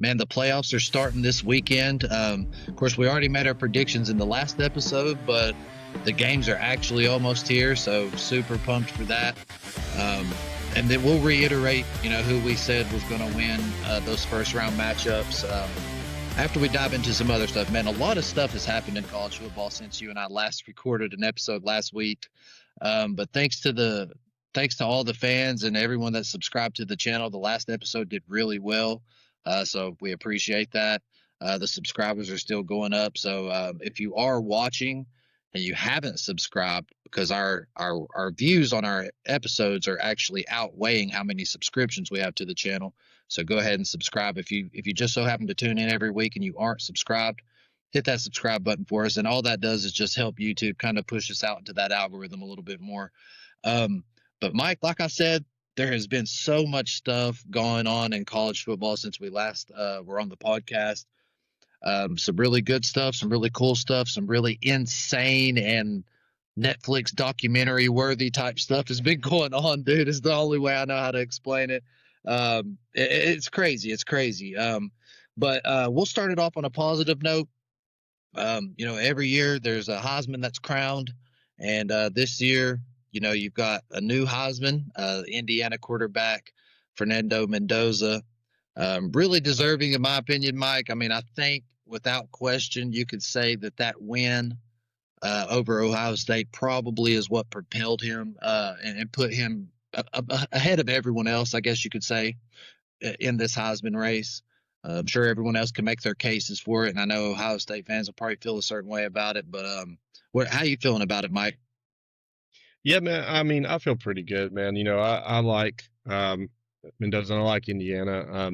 Man, the playoffs are starting this weekend. Of course, we already made our predictions in the last episode, but the games are actually almost here, so super pumped for that. And then we'll reiterate, who we said was going to win those first round matchups. After we dive into some other stuff, man, a lot of stuff has happened in college football since you and I last recorded an episode last week. But thanks to all the fans and everyone that subscribed to the channel, the last episode did really well. So we appreciate that. The subscribers are still going up. So if you are watching and you haven't subscribed, because our views on our episodes are actually outweighing how many subscriptions we have to the channel. So go ahead and subscribe. If you just so happen to tune in every week and you aren't subscribed, hit that subscribe button for us. And all that does is just help YouTube kind of push us out into that algorithm a little bit more. But Mike, like I said, there has been so much stuff going on in college football since we last were on the podcast. Some really good stuff, some really cool stuff, some really insane and Netflix documentary worthy type stuff has been going on, dude. Is the only way I know how to explain it. It's crazy. It's crazy. But we'll start it off on a positive note. Every year there's a Heisman that's crowned, and this year, you've got a new Heisman, Indiana quarterback Fernando Mendoza, really deserving, in my opinion, Mike. I mean, I think without question, you could say that win over Ohio State probably is what propelled him and put him ahead of everyone else, I guess you could say, in this Heisman race. I'm sure everyone else can make their cases for it, and I know Ohio State fans will probably feel a certain way about it. But how you feeling about it, Mike? Yeah, man. I mean, I feel pretty good, man. I like Mendoza. I like Indiana.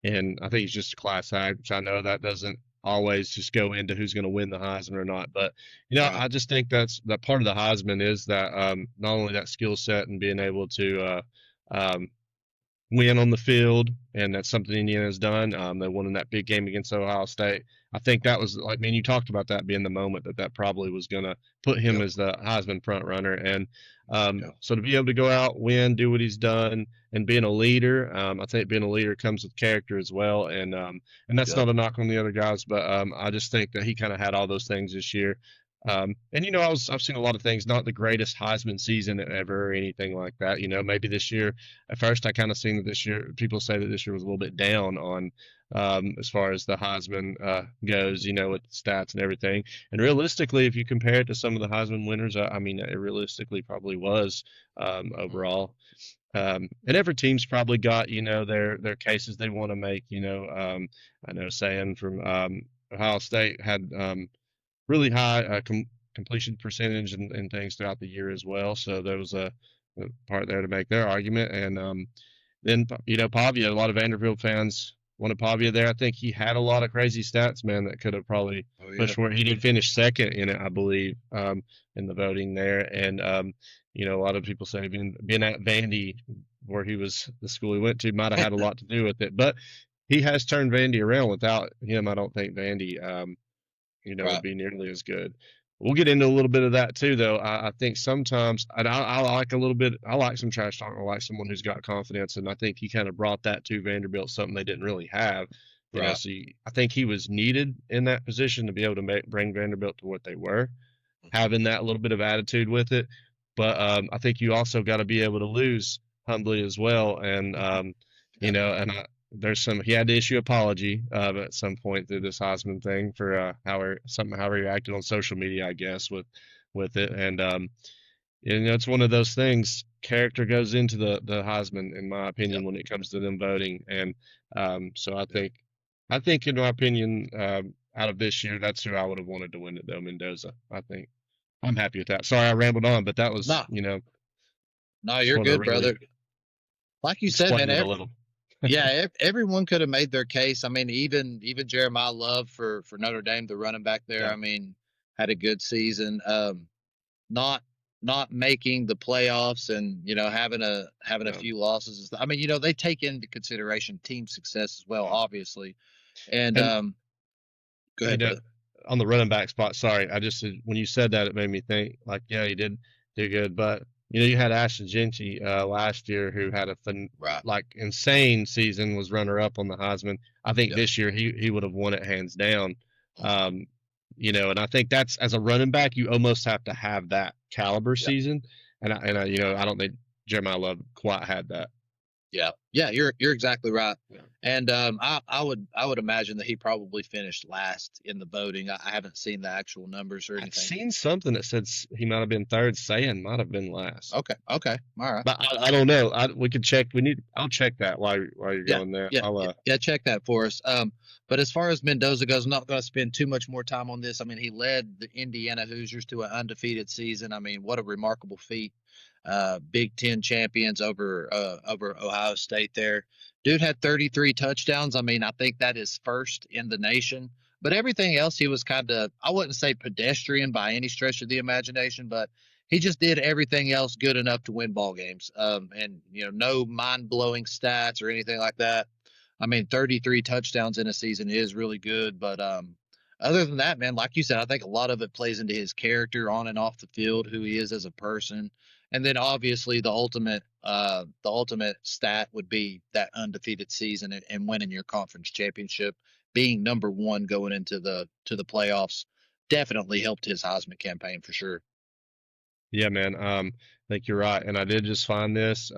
And I think he's just a class act, which I know that doesn't always just go into who's going to win the Heisman or not. But Right. I just think that part of the Heisman is that not only that skill set and being able to um, win on the field, and that's something Indiana's done. They won in that big game against Ohio State. I think that was like, man, you talked about that being the moment that probably was going to put him Yep. as the Heisman front runner. And Yep. so to be able to go out, win, do what he's done, and being a leader, I think being a leader comes with character as well. And that's Yep. not a knock on the other guys, but I just think that he kind of had all those things this year. And I've seen a lot of things, not the greatest Heisman season ever or anything like that. Maybe this year, at first I kind of seen that this year, people say that this year was a little bit down on as far as the Heisman goes, with the stats and everything. And realistically, if you compare it to some of the Heisman winners, I mean, it realistically probably was overall. And every team's probably got, their cases they want to make. I know saying from Ohio State had really high completion percentage and things throughout the year as well. So there was a part there to make their argument. And then, Pavia, a lot of Vanderbilt fans wanted Pavia there. I think he had a lot of crazy stats, man, that could have probably Oh yeah. pushed for it. He did finish second in it, I believe, in the voting there. And, a lot of people say being at Vandy, where he was, the school he went to, might have had a lot to do with it. But he has turned Vandy around. Without him, I don't think Vandy would Right. be nearly as good. We'll get into a little bit of that too, though. I think sometimes I like a little bit. I like some trash talk. I like someone who's got confidence, and I think he kind of brought that to Vanderbilt, something they didn't really have. Right. So I think he was needed in that position to be able to bring Vanderbilt to what they were, having that little bit of attitude with it. But I think you also got to be able to lose humbly as well, and Yep. and he had to issue apology at some point through this Heisman thing for how he reacted on social media, I guess, with it. And it's one of those things. Character goes into the Heisman, in my opinion, Yep. when it comes to them voting. And so Yep. I think, in my opinion, out of this year, that's who I would have wanted to win it, though, Mendoza. I think I'm happy with that. Sorry, I rambled on, but that was, No, no, just you're wanted to good, really brother. Like you said, man. explain it a little. Yeah, everyone could have made their case. I mean, even Jeremiah Love for Notre Dame, the running back there. Yeah. I mean, had a good season. Not not making the playoffs and having a Yeah. few losses. I mean, they take into consideration team success as well, Yeah. obviously. And And go you ahead, know, brother. on the running back spot, sorry, I just when you said that, it made me think like, yeah, he did do good, but you had Ashton Genty last year who had a Right. insane season, was runner up on the Heisman. I think Yep. this year he would have won it hands down. Um, and I think that's as a running back, you almost have to have that caliber Yep. season. And I don't think Jeremiah Love quite had that. Yeah, yeah, you're exactly right. Yeah. And I would imagine that he probably finished last in the voting. I haven't seen the actual numbers or I'd anything. seen something that said he might have been third, saying might have been last. Okay, okay, all right. But I don't know. We could check. I'll check that while you're Yeah, going there. yeah, I'll yeah. Check that for us. But as far as Mendoza goes, I'm not going to spend too much more time on this. I mean, he led the Indiana Hoosiers to an undefeated season. I mean, what a remarkable feat. Big Ten champions over Ohio State. There, dude had 33 touchdowns. I mean, I think that is first in the nation. But everything else, he was kind of, I wouldn't say pedestrian by any stretch of the imagination, but he just did everything else good enough to win ball games. And no mind blowing stats or anything like that. I mean, 33 touchdowns in a season is really good, but other than that, man, like you said, I think a lot of it plays into his character on and off the field, who he is as a person, and then obviously the ultimate stat would be that undefeated season and winning your conference championship, being number one going into the playoffs, definitely helped his Heisman campaign for sure. Yeah, man. I think you're right. And I did just find this.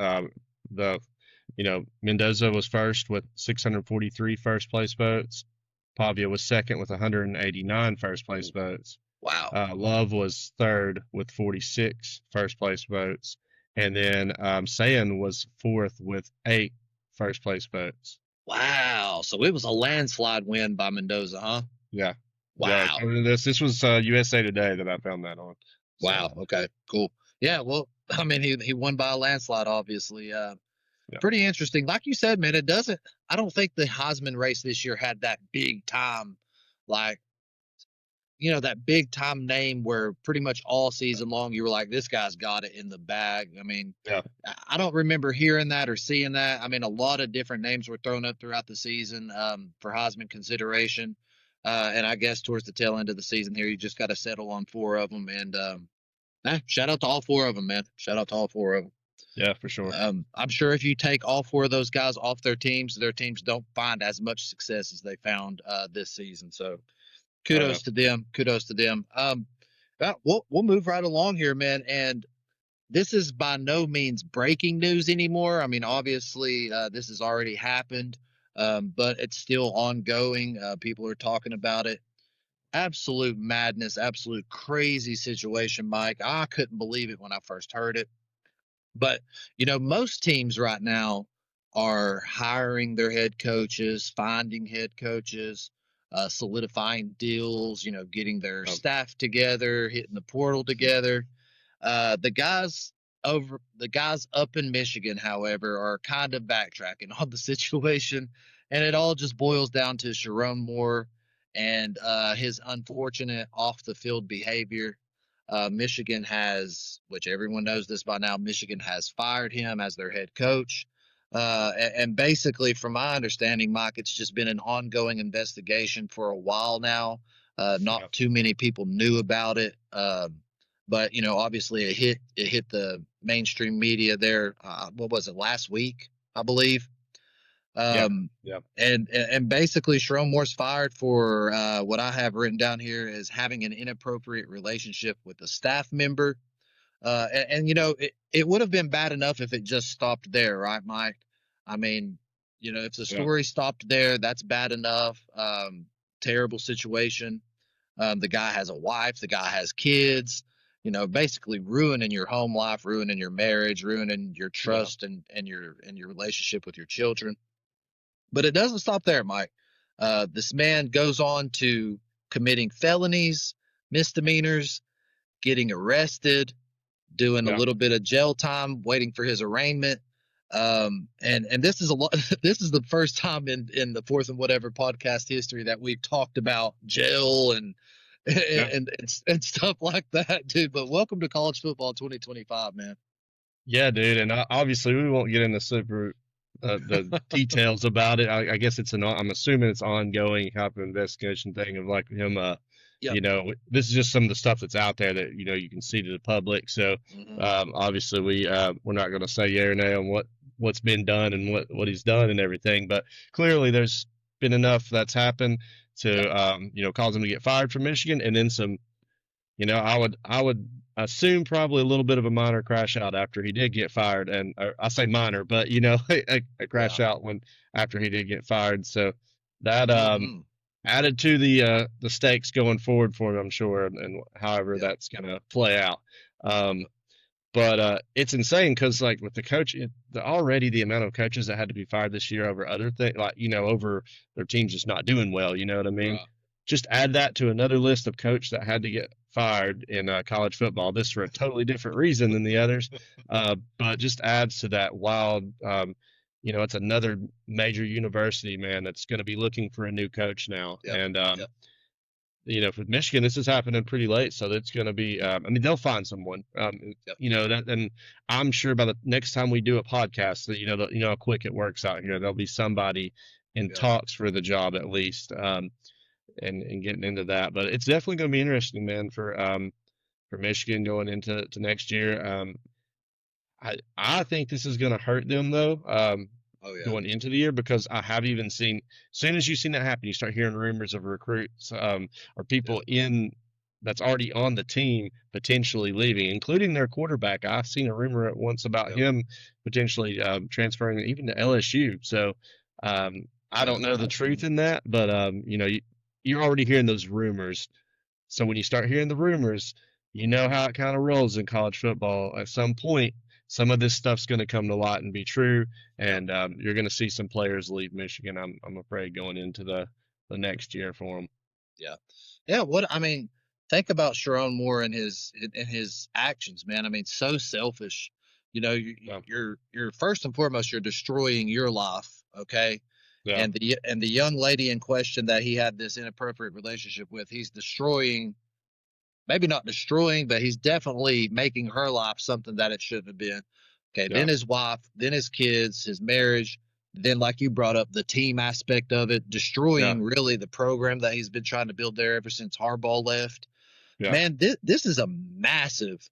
The Mendoza was first with 643 first place votes. Pavia was second with 189 first place votes. Wow. Love was third with 46 first place votes. And then Sayan was fourth with 8 first place votes. Wow. So it was a landslide win by Mendoza, huh? Yeah. Yeah. Wow. I mean, this was USA Today that I found that on. So, Wow. Okay. Cool. Yeah. Well, I mean, he won by a landslide, obviously. yeah. Pretty interesting. Like you said, man, it doesn't. I don't think the Heisman race this year had that big time, like that big time name where pretty much all season long you were like, this guy's got it in the bag. I mean, Yeah. I don't remember hearing that or seeing that. I mean, a lot of different names were thrown up throughout the season for Heisman consideration. And I guess towards the tail end of the season here, you just got to settle on four of them. And shout out to all four of them, man. Shout out to all four of them. Yeah, for sure. I'm sure if you take all four of those guys off their teams don't find as much success as they found this season. So Oh, yeah. kudos to them. Kudos to them. We'll move right along here, man. And this is by no means breaking news anymore. I mean, obviously, this has already happened, but it's still ongoing. People are talking about it. Absolute madness, absolute crazy situation, Mike. I couldn't believe it when I first heard it. But, most teams right now are hiring their head coaches, finding head coaches, solidifying deals, getting their Oh, staff together, hitting the portal together. The guys up in Michigan, however, are kind of backtracking on the situation, and it all just boils down to Sherrone Moore and his unfortunate off the field behavior. Michigan has, which everyone knows this by now, Michigan has fired him as their head coach. And basically, from my understanding, Mike, it's just been an ongoing investigation for a while now. yeah. Not too many people knew about it. But obviously it hit the mainstream media there. What was it, last week, I believe? Yeah. Um, Yeah. and basically, Sherrone Moore's fired for what I have written down here is having an inappropriate relationship with a staff member. And it would have been bad enough if it just stopped there, right, Mike? I mean, if the Yeah. story stopped there, that's bad enough. Terrible situation. The guy has a wife, the guy has kids, basically ruining your home life, ruining your marriage, ruining your Yeah. trust and your relationship with your children. But it doesn't stop there, Mike. This man goes on to committing felonies, misdemeanors, getting arrested, doing a Yeah. little bit of jail time, waiting for his arraignment. And this is a lot. This is the first time in the fourth and whatever podcast history that we've talked about jail and Yeah. and stuff like that, dude. But welcome to college football 2025, man. Yeah, dude. And obviously, we won't get into the details about it. I guess I'm assuming it's ongoing type of investigation thing of like him Yep. This is just some of the stuff that's out there that you can see to the public. So Hmm. obviously we're not going to say yeah or nay on what's been done and what he's done and everything, but clearly there's been enough that's happened Yep. to cause him to get fired from Michigan, and then some. I would assume probably a little bit of a minor crash out after he did get fired, and I say minor, but a crash Yeah. out when after he did get fired. So that Hmm. added to the stakes going forward for him, I'm sure, and however Yep. that's gonna play out. Um, Yep. but it's insane because like with the coach, already the amount of coaches that had to be fired this year over other things, like over their teams just not doing well. You know what I mean? Right. Just add that to another list of coach that had to get fired in college football. This for a totally different reason than the others, but just adds to that wild. It's another major university, man, that's going to be looking for a new coach now, Yep. and Yep. for Michigan, this is happening pretty late, so it's going to be. I mean, they'll find someone. Yep. That, and I'm sure by the next time we do a podcast, that how quick it works out here. There'll be somebody in Yep. talks for the job at least, and getting into that. But it's definitely going to be interesting, man, for Michigan going into next year. I think this is going to hurt them though, Oh yeah. going into the year because I have even seen. As soon as you've seen that happen, you start hearing rumors of recruits or Yep. people in that's already on the team potentially leaving, including their quarterback. I've seen a rumor at once about Yep. him potentially transferring even to LSU. So I Yeah. don't know the I've seen truth it. in that, but you're already hearing those rumors. So when you start hearing the rumors, you know how it kind of rolls in college football. At some point, some of this stuff's going to come to light and be true, Yep. and you're going to see some players leave Michigan. I'm afraid going into the next year for them. Yeah. Yeah. What I mean, think about Sherrone Moore and his actions, man. I mean, so selfish. Yeah, You're first and foremost you're destroying your life, okay? yeah, And the young lady in question that he had this inappropriate relationship with, he's destroying, maybe not destroying, but he's definitely making her life something that it shouldn't have been. Okay, yeah, then his wife, then his kids, his marriage, then like you brought up the team aspect of it, yeah, destroying really the program that he's been trying to build there ever since Harbaugh left. yeah, Man, this is a massive.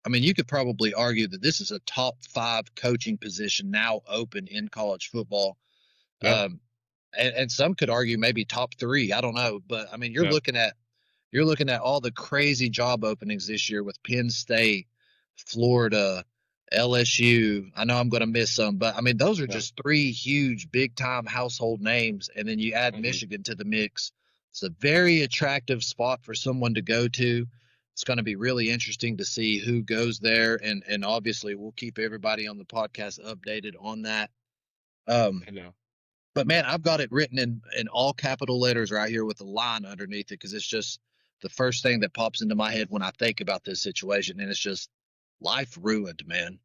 I mean, you could probably argue that this is a top five coaching position now open in college football. yeah, Um, and some could argue maybe top three. I don't know, but I mean, yeah, you're looking at all the crazy job openings this year with Penn State, Florida, LSU. I know I'm going to miss some, but I mean, those are yeah. just three huge, big time household names. And then you add Hmm. Michigan to the mix. It's a very attractive spot for someone to go to. It's going to be really interesting to see who goes there. And obviously, we'll keep everybody on the podcast updated on that. Um, I know. but man, I've got it written in all capital letters right here with a line underneath it because it's just the first thing that pops into my head when I think about this situation, and it's just life ruined, man.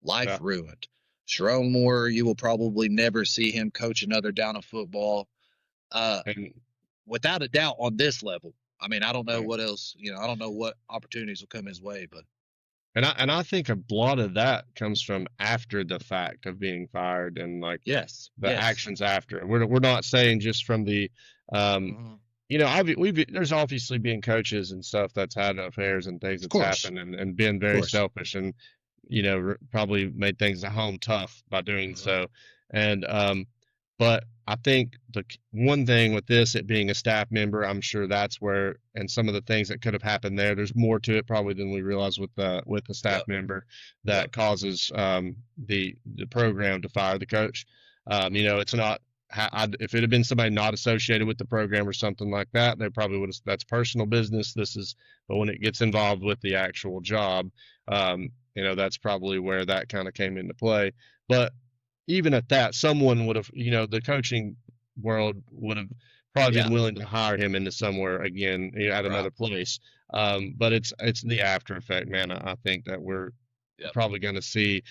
Life Yeah, ruined. Sherrone Moore, you will probably never see him coach another down of football, uh, and without a doubt on this level. I mean, I don't know yeah. what else, I don't know what opportunities will come his way, but And I think a lot of that comes from after the fact of being fired and like yes, the yes. actions after. We're not saying just from the um Mhm. there's obviously been coaches and stuff that's had affairs and things Of that's course, happened and been of very course. selfish and probably made things at home tough by doing Mhm. so. And but I think the one thing with this, it being a staff member, I'm sure that's where, and some of the things that could have happened there, there's more to it probably than we realize with the staff Yep, member yep. that causes the program to fire the coach. Mhm. It's not. If it had been somebody not associated with the program or something like that, they probably would have. That's personal business. But when it gets involved with the actual job, that's probably where that kind of came into play. But even at that, someone would have, the coaching world would have probably Yeah, been willing to hire him into somewhere again, at right. another place. But it's the after effect, man. I think that we're Yep, probably going to see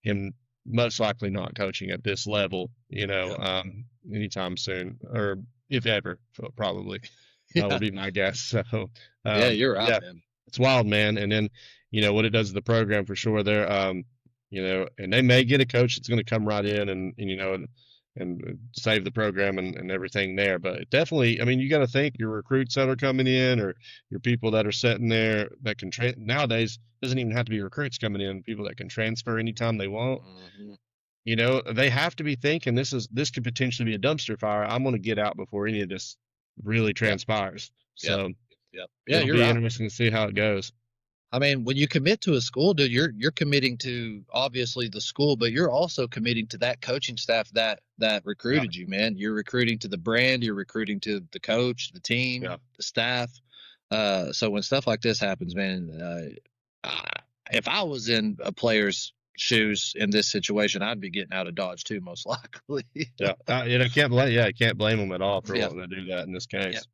him most likely not coaching at this level, yep. anytime soon, or if ever, probably. Yeah, Would be my guess. So, yeah, you're right, yeah, man. it's wild, man. And then, what it does to the program for sure. And they may get a coach that's going to come right in and and save the program and everything there. But definitely, I mean, you got to think your recruits that are coming in, or your people that are sitting there that can nowadays, doesn't even have to be recruits coming in, people that can transfer anytime they want. Mhm. You know, they have to be thinking this could potentially be a dumpster fire. I'm going to get out before any of this really Yep. transpires. Yep. So Yep. Yeah, it'll you're be right. interesting to see how it goes. I mean, when you commit to a school, dude, you're committing to obviously the school, but you're also committing to that coaching staff that Yeah, recruited you, man. You're recruiting to the brand, you're recruiting to the coach, the yeah, team, the staff. So when stuff like this happens, man, if I was in a player's shoes in this situation, I'd be getting out of Dodge too, most likely. yeah. I can't blame them at all for Yeah, wanting to do that in this yeah. case.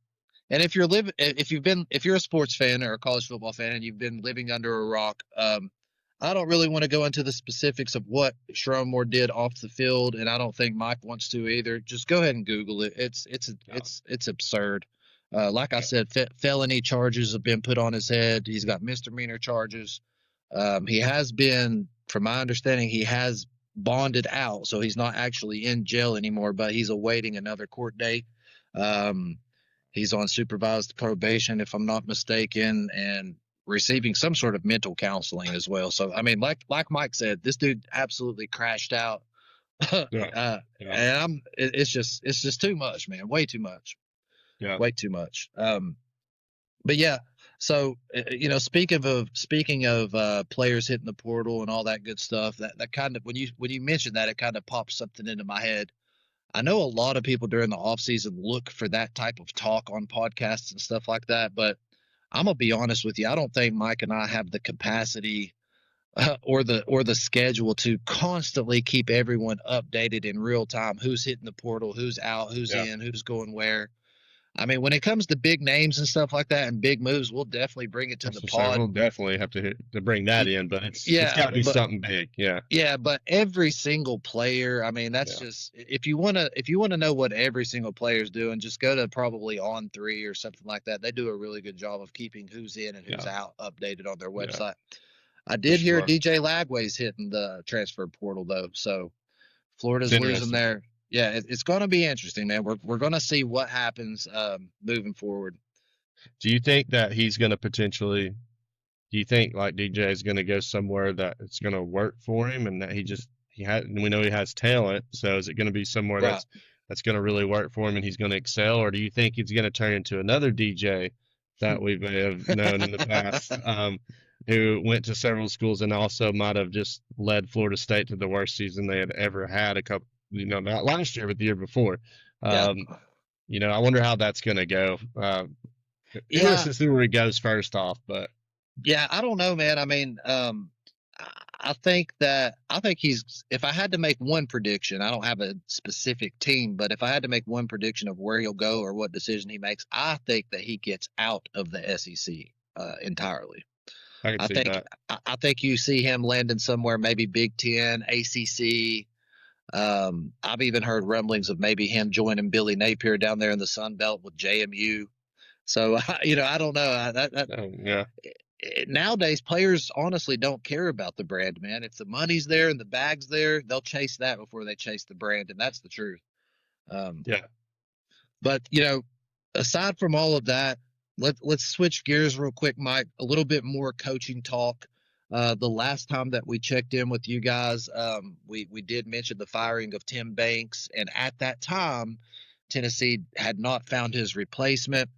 And if you're a sports fan or a college football fan and you've been living under a rock, I don't really want to go into the specifics of what Sherrone Moore did off the field, and I don't think Mike wants to either. Just go ahead and Google it. Yeah, It's absurd. Like I yeah, said, felony charges have been put on his head. He's got misdemeanor charges. He has been, from my understanding, he has bonded out, so he's not actually in jail anymore, but he's awaiting another court date. Um, he's on supervised probation, if I'm not mistaken, and receiving some sort of mental counseling as well. So, I mean, like Mike said, this dude absolutely crashed out. yeah, And yeah, it's just too much, man. Way too much. yeah. Way too much. But yeah, so speaking of players hitting the portal and all that good stuff, that kind of when you mentioned that, it kind of popped something into my head. I know a lot of people during the off season look for that type of talk on podcasts and stuff like that, but I'm gonna be honest with you. I don't think Mike and I have the capacity or the schedule to constantly keep everyone updated in real time. Who's hitting the portal? Who's out? Who's Yeah. in? Who's going where? I mean, when it comes to big names and stuff like that and big moves, we'll definitely bring it to That's the for sure. pod. We'll definitely have to bring that in, but it's Yeah, got to be but something big. Yeah, every single player, I mean, that's yeah, just if you want to know what every single player is doing, just go to probably On Three or something like that. They do a really good job of keeping who's in and who's yeah, out updated on their yeah, website. I for did hear sure. DJ Lagway's hitting the transfer portal though, so It's Florida's losing interesting. there. Yeah, it's going to be interesting, man. We're going to see what happens moving forward. Do you think that he's going to potentially? Do you think like DJ is going to go somewhere that it's going to work for him, and that he had? We know he has talent, so is it going to be somewhere Right. that's going to really work for him, and he's going to excel, or do you think he's going to turn into another DJ that we may have known in the past, who went to several schools and also might have just led Florida State to the worst season they had ever had a couple, not last year, but the year before. Yeah. Um, I wonder how that's going to go. Yeah. Interested to see where he goes first off, but Yeah, I don't know, man. I mean, I think he's. If I had to make one prediction, I don't have a specific team, but if I had to make one prediction of where he'll go or what decision he makes, I think that he gets out of the SEC entirely. I can I see think that. I think you see him landing somewhere, maybe Big Ten, ACC. I've even heard rumblings of maybe him joining Billy Napier down there in the Sun Belt with JMU. So I don't know. Yeah, Nowadays players honestly don't care about the brand, man. If the money's there and the bag's there, they'll chase that before they chase the brand, and that's the truth. Um, yeah, but aside from all of that, let's switch gears real quick, Mike. A little bit more coaching talk. The last time that we checked in with you guys, we did mention the firing of Tim Banks, and at that time, Tennessee had not found his replacement.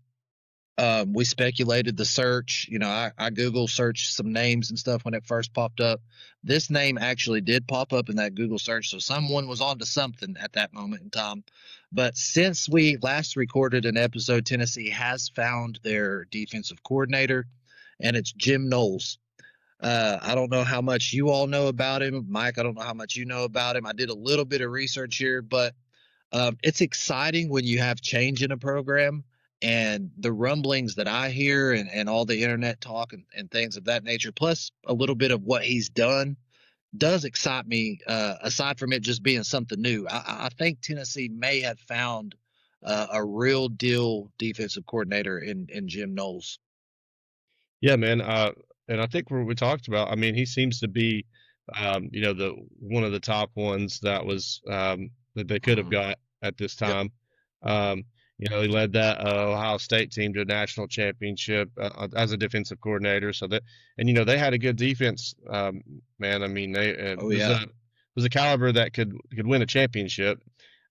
We speculated the search. I Google searched some names and stuff when it first popped up. This name actually did pop up in that Google search, so someone was onto something at that moment in time. But since we last recorded an episode, Tennessee has found their defensive coordinator, and it's Jim Knowles. I don't know how much you all know about him, Mike. I don't know how much you know about him. I did a little bit of research here, but it's exciting when you have change in a program, and the rumblings that I hear and all the internet talk and things of that nature, plus a little bit of what he's done, does excite me. Aside from it just being something new, I think Tennessee may have found a real deal defensive coordinator in Jim Knowles. yeah, man. And I think what we talked about. I mean, he seems to be, the one of the top ones that was that they could have Hmm. got at this Yep. time. Um, he led that Ohio State team to a national championship as a defensive coordinator. So that, and they had a good defense. Man, I mean, they Oh yeah. was a caliber that could win a championship.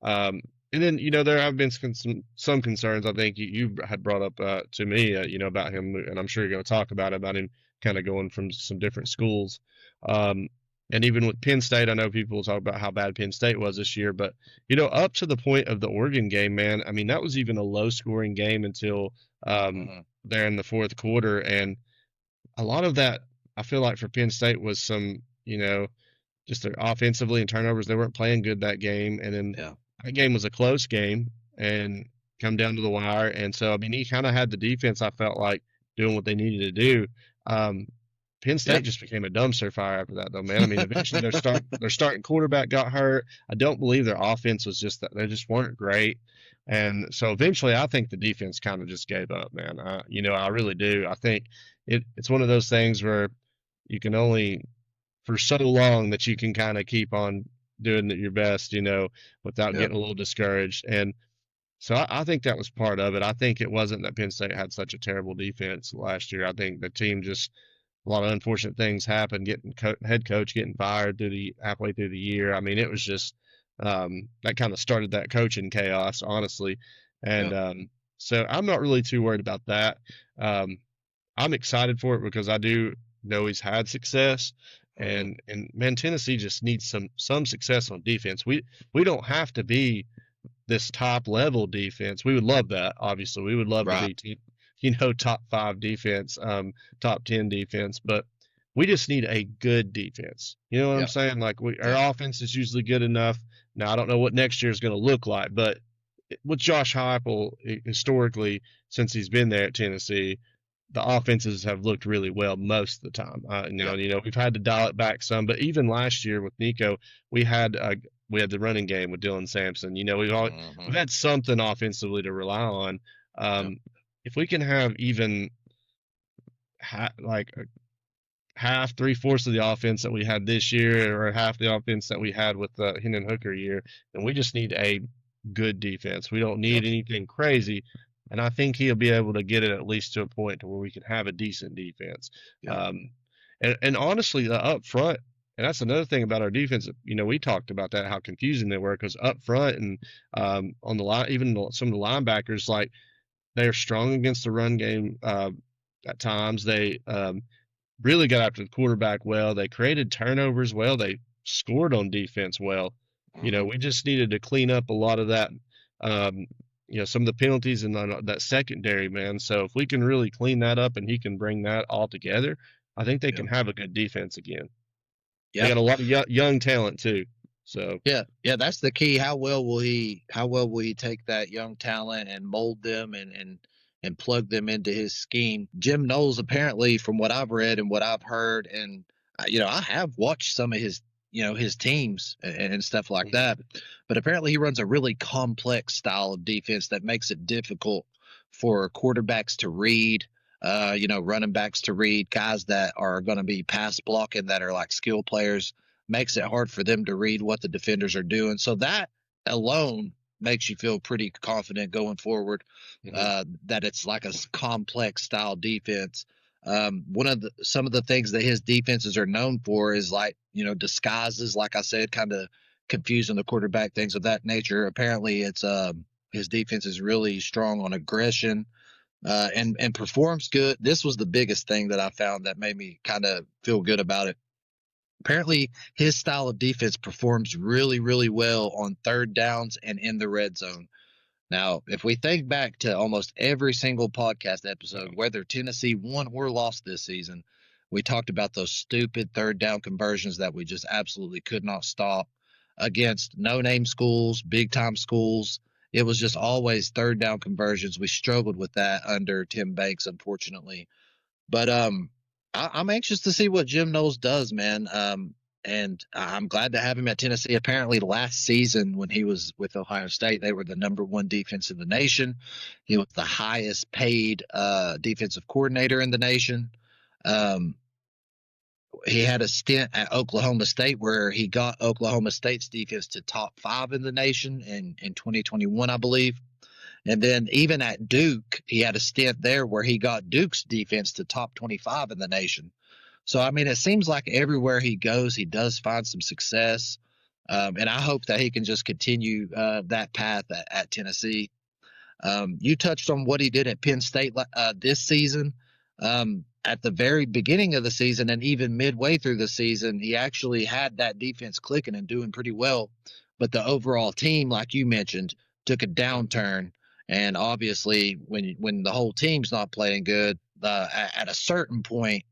Um, and then there have been some concerns. I think you had brought up to me, about him, and I'm sure you're going to talk about him kind of going from some different schools. Um, and even with Penn State, I know people talk about how bad Penn State was this year, but up to the point of the Oregon game, man, I mean that was even a low scoring game until Hmm. there in the fourth quarter, and a lot of that I feel like for Penn State was some, just offensively and turnovers. They weren't playing good that game, and then Yeah. that game was a close game and come down to the wire. And so, I mean, he kind of had the defense. I felt like doing what they needed to do. Um, Penn State Yep. just became a dumpster fire after that, though, man. I mean, eventually their starting quarterback got hurt. I don't believe their offense was just that they just weren't great. And so eventually, I think the defense kind of just gave up, man. I really do. I think it's one of those things where you can only for so long that you can kind of keep on doing your best, without Yep. getting a little discouraged. And so I think that was part of it. I think it wasn't that Penn State had such a terrible defense last year. I think the team just a lot of unfortunate things happened. Getting head coach getting fired through the halfway through the year. I mean, it was just that kind of started that coaching chaos, honestly. And Yep. so I'm not really too worried about that. Um, I'm excited for it because I do know he's had success, Hmm. and man, Tennessee just needs some success on defense. We don't have to be this top level defense. We would love that. Obviously, we would love to Right. be top five defense, top 10 defense, but we just need a good defense. You know what I'm Yep. saying? Like Yep. our offense is usually good enough. Now I don't know what next year is going to look like, but with Josh Heupel historically since he's been there at Tennessee, the offenses have looked really well most of the time. Yep. We've had to dial it back some, but even last year with Nico, we had we had the running game with Dylan Sampson. We've Hmm. had something offensively to rely on. Yep. If we can have even like half, three-fourths of the offense that we had this year, or half the offense that we had with the Hendon Hooker year, then we just need a good defense. We don't need Yep. anything crazy, and I think he'll be able to get it at least to a point to where we can have a decent defense. Yep. Um, and honestly, the up front, and that's another thing about our defense. We talked about that how confusing they were because up front and on the line, even some of the linebackers, like they're strong against the run game. At times, they really got after the quarterback well. They created turnovers well. They scored on defense well. Hmm. We just needed to clean up a lot of that. Um, some of the penalties in that secondary, man. So if we can really clean that up and he can bring that all together, I think they Yep. can have a good defense again. They Yep. got a lot of young talent too. So Yeah, yeah, that's the key. How well will he take that young talent and mold them and plug them into his scheme? Jim Knowles apparently, from what I've read and what I've heard, and I have watched some of his teams and stuff like mhm, that, but apparently he runs a really complex style of defense that makes it difficult for quarterbacks to read. Running backs to read, guys that are going to be pass blocking that are like skill players makes it hard for them to read what the defenders are doing. So that alone makes you feel pretty confident going forward mhm, that it's like a complex style defense. Some of the things that his defenses are known for is like disguises, like I said, kind of confusing the quarterback, things of that nature. Apparently, it's his defense is really strong on aggression. And performs good. This was the biggest thing that I found that made me kind of feel good about it. Apparently, his style of defense performs really, really well on third downs and in the red zone. Now, if we think back to almost every single podcast episode, yeah, whether Tennessee won or lost this season, we talked about those stupid third down conversions that we just absolutely could not stop against no name schools, big time schools. It was just always third down conversions. We struggled with that under Tim Banks, unfortunately. But I'm anxious to see what Jim Knowles does, man. And I'm glad to have him at Tennessee. Apparently, last season when he was with Ohio State, they were the number one defense in the nation. He was the highest paid defensive coordinator in the nation. Um, he had a stint at Oklahoma State where he got Oklahoma State's defense to top 5 in the nation in 2021, I believe. And then even at Duke, he had a stint there where he got Duke's defense to top 25 in the nation. So, I mean, it seems like everywhere he goes, he does find some success. And I hope that he can just continue that path at Tennessee. You touched on what he did at Penn State this season. At the very beginning of the season and even midway through the season, he actually had that defense clicking and doing pretty well. But the overall team, like you mentioned, took a downturn. And obviously, when the whole team's not playing good, at a certain point,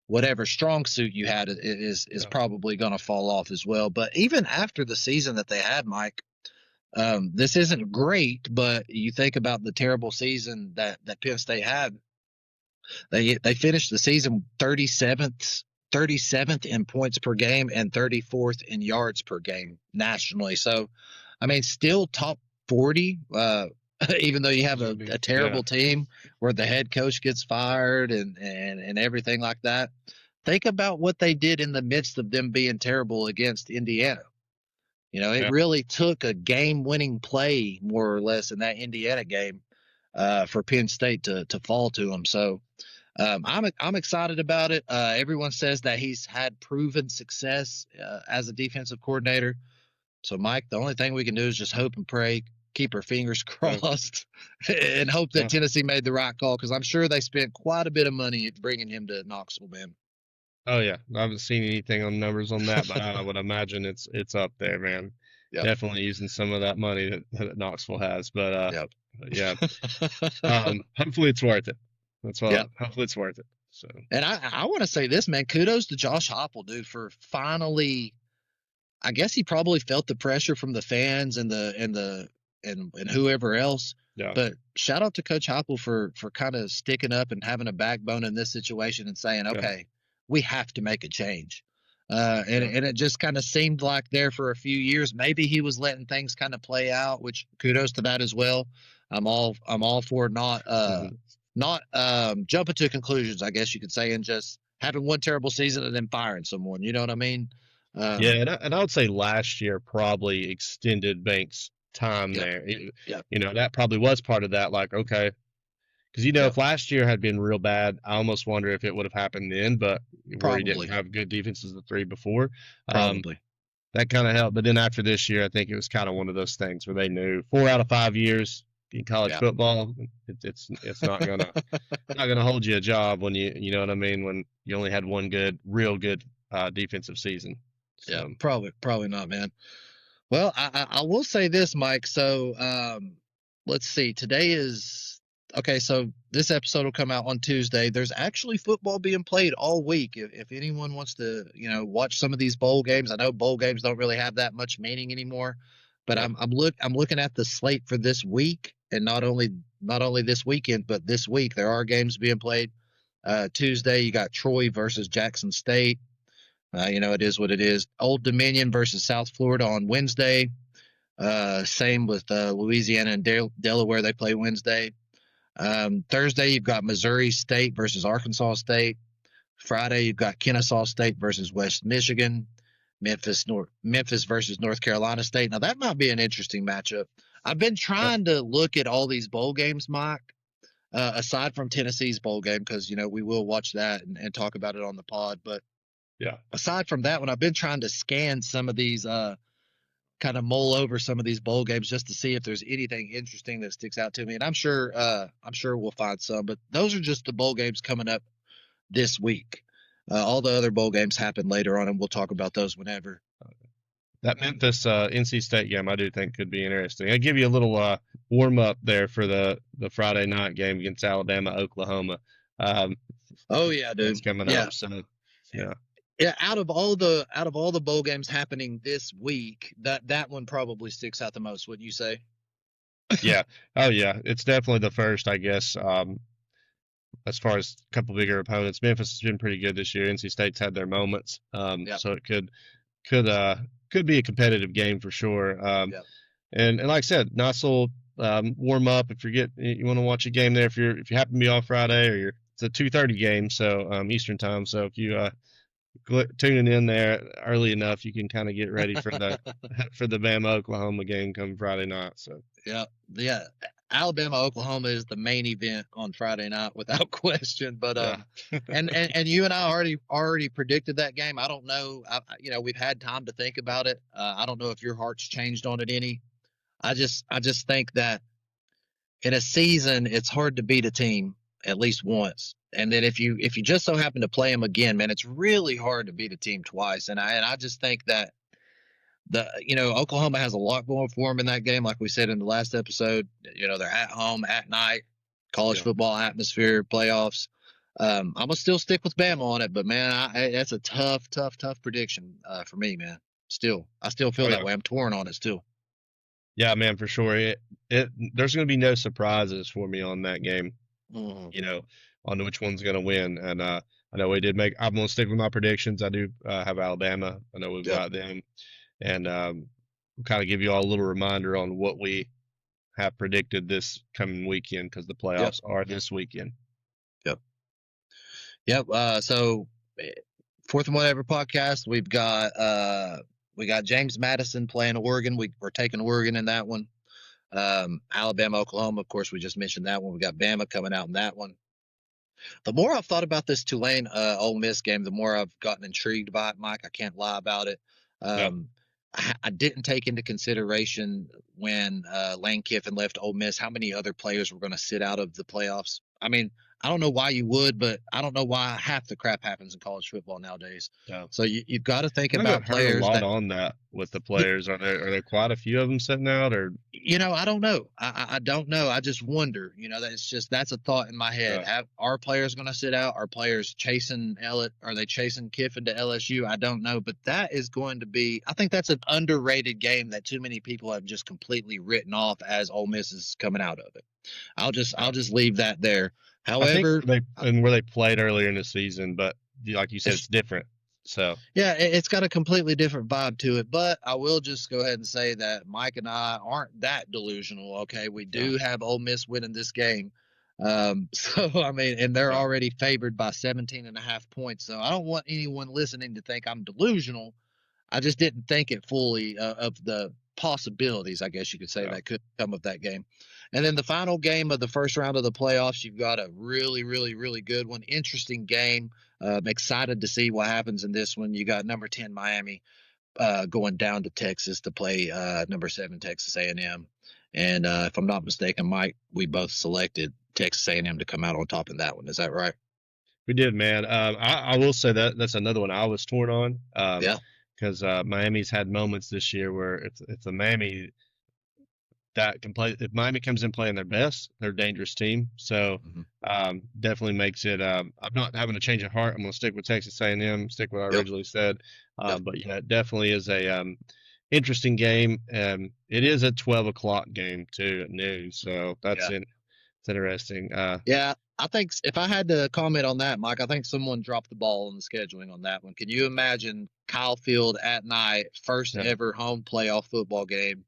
whatever strong suit you had is Yeah. probably going to fall off as well. But even after the season that they had, Mike, this isn't great. But you think about the terrible season that Penn State had. They finished the season 37th in points per game and 34th in yards per game nationally. So, I mean, still top 40. Even though you have a terrible team where the head coach gets fired and everything like that. Think about what they did in the midst of them being terrible against Indiana. You know, it Yeah. really took a game-winning play, more or less, in that Indiana game for Penn State to fall to them. So I'm excited about it. Everyone says that he's had proven success as a defensive coordinator. So, Mike, the only thing we can do is just hope and pray, keep our fingers Yeah. crossed, and hope that Tennessee made the right call because I'm sure they spent quite a bit of money bringing him to Knoxville, man. Oh yeah, I haven't seen anything on numbers on that, but I would imagine it's up there, man. Yep. Definitely using some of that money that Knoxville has, but Yep. yeah. Hopefully it's worth it. That's what. Yep. Hopefully it's worth it. So. And I want to say this, man. Kudos to Josh Heupel, dude, for finally. I guess he probably felt the pressure from the fans and whoever else. Yeah. But shout out to Coach Heupel for kind of sticking up and having a backbone in this situation and saying, okay, we have to make a change. And it just kind of seemed like there for a few years, maybe he was letting things kind of play out, which kudos to that as well. I'm all for not jumping to conclusions, I guess you could say, and just having one terrible season and then firing someone. You know what I mean? Yeah, and I would say last year probably extended Banks' time there. You know, that probably was part of that. Like, okay, because if last year had been real bad, I almost wonder if it would have happened then. But where he didn't have good defenses the 3 before, probably that kind of helped. But then after this year, I think it was kind of one of those things where they knew 4 out of 5 years in college football, it's not gonna hold you a job when you know what I mean, when you only had one real good defensive season. So. Yeah, probably not, man. Well, I will say this, Mike. So let's see. Today is okay. So this episode will come out on Tuesday. There's actually football being played all week. If anyone wants to, watch some of these bowl games, I know bowl games don't really have that much meaning anymore. But I'm looking at the slate for this week, and not only this weekend, but this week there are games being played. Tuesday you got Troy versus Jackson State. It is what it is. Old Dominion versus South Florida on Wednesday. Same with Louisiana and Delaware. They play Wednesday. Thursday, you've got Missouri State versus Arkansas State. Friday, you've got Kennesaw State versus West Michigan. Memphis versus North Carolina State. Now, that might be an interesting matchup. I've been trying to look at all these bowl games, Mike, aside from Tennessee's bowl game, because, we will watch that and talk about it on the pod. But aside from that one, I've been trying to scan some of these, kind of mull over some of these bowl games just to see if there's anything interesting that sticks out to me. And I'm sure we'll find some. But those are just the bowl games coming up this week. All the other bowl games happen later on, and we'll talk about those whenever. That Memphis NC State game, I do think could be interesting. I'll give you a little warm up there for the Friday night game against Alabama, Oklahoma. Oh yeah, dude, it's coming up. So yeah. Yeah, out of all the bowl games happening this week, that one probably sticks out the most, wouldn't you say? Yeah. Oh yeah, it's definitely the first, I guess. As far as a couple bigger opponents, Memphis has been pretty good this year. NC State's had their moments, so it could be a competitive game for sure. And like I said, nice little warm up if you want to watch a game there. If you happen to be off Friday, it's a 2:30 game, so Eastern time. So if you tuning in there early enough, you can kind of get ready for the for the Bama Oklahoma game come Friday night. So Yeah, yeah. Alabama Oklahoma is the main event on Friday night without question. But yeah, and you and I already predicted that game. I don't know. We've had time to think about it. I don't know if your heart's changed on it any. I just think that in a season it's hard to beat a team at least once. And then if you just so happen to play them again, man, it's really hard to beat a team twice. And I just think that Oklahoma has a lot going for them in that game, like we said in the last episode. They're at home at night, college yeah. football atmosphere, playoffs. I'm gonna still stick with Bama on it, but man, that's a tough, tough, tough prediction for me, man. I still feel Oh that yeah, way. I'm torn on it still. yeah, man, for sure. There's going to be no surprises for me on that game. Mm-hmm. You know, on which one's going to win. And I know we did make. I'm going to stick with my predictions. I do have Alabama. I know we've Yep, got them, and kind of give you all a little reminder on what we have predicted this coming weekend because the yep, playoffs are this weekend. yep, yep. So fourth and whatever podcast, we got James Madison playing Oregon. We're taking Oregon in that one. Alabama, Oklahoma, of course, we just mentioned that one. We got Bama coming out in that one. The more I've thought about this Tulane Ole Miss game, the more I've gotten intrigued by it, Mike. I can't lie about it. Yeah. I didn't take into consideration when Lane Kiffin left Ole Miss how many other players were going to sit out of the playoffs. I mean, I don't know why you would, but I don't know why half the crap happens in college football nowadays. Yeah. So you've got to think I about haven't heard a players lot that on that with the players. Are there quite a few of them sitting out or I don't know. I don't know. I just wonder. That's a thought in my head. uh, Are players going to sit out? Are players chasing Elliott? Are they chasing Kiffin to LSU? I don't know. But that is going to be. I think that's an underrated game that too many people have just completely written off as Ole Miss is coming out of it. I'll just leave that there. I think However, where they played earlier in the season, but like you said, it's it's different. So Yeah, it's got a completely different vibe to it, but I will just go ahead and say that Mike and I aren't that delusional. Okay, we yeah, do have Ole Miss winning this game. So I mean, and they're yeah, already favored by 17 and a half points. So I don't want anyone listening to think I'm delusional. I just didn't think it fully of the possibilities, I guess you could say, yeah. that could come of that game. And then the final game of the first round of the playoffs, you've got a really, really, really good one. Interesting game. I'm excited to see what happens in this one. You got number 10 Miami going down to Texas to play number 7 Texas A&M. And if I'm not mistaken, Mike, we both selected Texas A&M to come out on top in that one. Is that right? We did, man. I will say that that's another one I was torn on. Yeah. Because Miami's had moments this year where it's a Miami that can play. If Miami comes in playing their best, they're a dangerous team. So Mm-hmm. definitely makes it. I'm not having a change of heart. I'm going to stick with Texas A&M. Stick with what I Yep. originally said. Yep. But yeah, it definitely is a interesting game. It is a 12 o'clock game too at noon. So Yeah. it's interesting. Yeah, I think if I had to comment on that, Mike, I think someone dropped the ball on the scheduling on that one. Can you imagine Kyle Field at night, first Yeah, ever home playoff football game?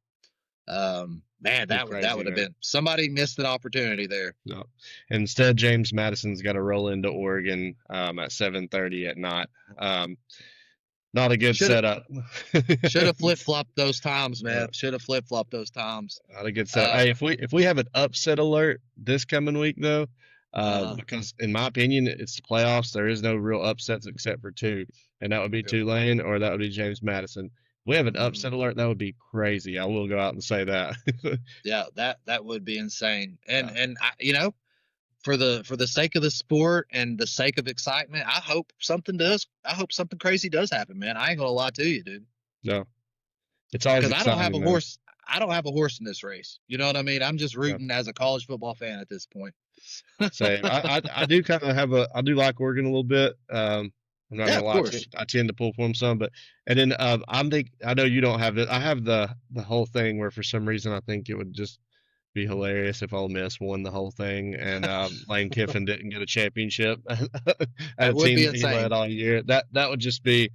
Man, be that crazy, would have man. been somebody missed an opportunity there. No. Instead, James Madison's got to roll into Oregon at 7:30 at night. Um, Not a good Should have setup. should have flip flopped those times, Uh, man. Should have flip flopped those times. Not a good setup. Uh, Hey, if we have an upset alert this coming week though, uh, because in my opinion it's the playoffs, there is no real upsets except for two, and that would be yep. Tulane or that would be James Madison. If we have an Mhm. upset alert, that would be crazy. I will go out and say that. Yeah, that would be insane. And Yeah, for the sake of the sport and the sake of excitement, I hope something crazy does happen, man. I ain't gonna lie to you, dude. no, it's always Because I don't have exciting, a man. horse. I don't have a horse in this race. You know what I mean? I'm just Yeah. rooting as a college football fan at this point. Same. I do kind of have I do like Oregon a little bit. I'm not Yeah, gonna of lie, course. I tend to pull for them some, but and then I know you don't have it. I have the whole thing where for some reason I think it would just be hilarious if Ole Miss won the whole thing and Lane Kiffin didn't get a championship at a That would team be that he led insane. all year. That would just be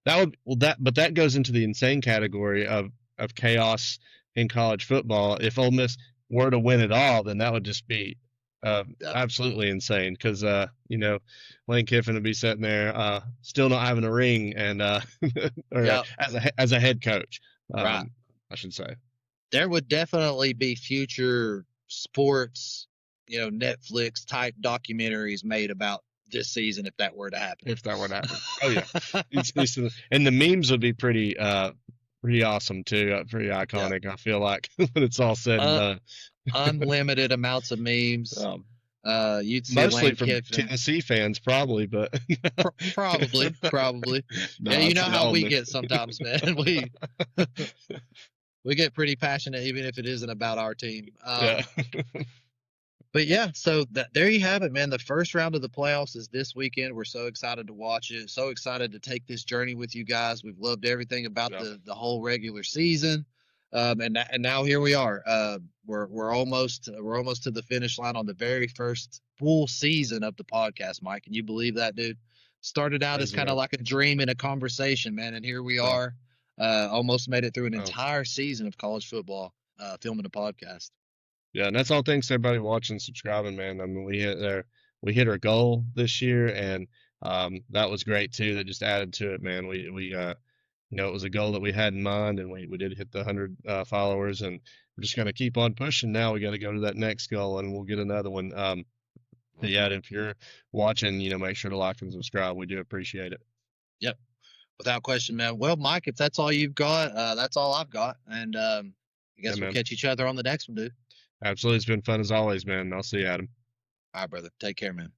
that would well that but that goes into the insane category of chaos in college football. If Ole Miss were to win it all, then that would just be Absolutely insane because you know, Lane Kiffin would be sitting there still not having a ring and or Yeah, as a head coach, right. I should say. There would definitely be future sports, Netflix type documentaries made about this season if that were to happen. If that were to happen. Oh yeah. And the memes would be pretty awesome too, pretty Yeah. iconic. I feel like when it's all said and Un- done. Unlimited amounts of memes. Um, You'd see Mostly Lane from Kiffin. Tennessee fans, probably, but Probably. no, Yeah, you I've know seen how all we the get sometimes, man. We get pretty passionate even if it isn't about our team. yeah. But yeah, so there you have it, man. The first round of the playoffs is this weekend. We're so excited to watch it. So excited to take this journey with you guys. We've loved everything about Yeah. the whole regular season, and now here we are. We're almost to the finish line on the very first full season of the podcast, Mike. Can you believe that, dude? Started out as Crazy, kind of man. like a dream and a conversation, man, and here we Yeah. are. Almost made it through an Oh. entire season of college football, filming a podcast. Yeah, and that's all thanks to everybody watching, subscribing, man. I mean, we hit our goal this year, and that was great too. That just added to it, man. We you know, it was a goal that we had in mind, and we did hit the 100 followers, and we're just gonna keep on pushing. Now we got to go to that next goal, and we'll get another one. But yeah, if you're watching, you know, make sure to like and subscribe. We do appreciate it. Yep. Without question, man. Well, Mike, if that's all you've got, that's all I've got. And I Yeah, guess we'll man. catch each other on the next one, dude. Absolutely, it's been fun as always, man. I'll see you, Adam. All right, brother. Take care, man.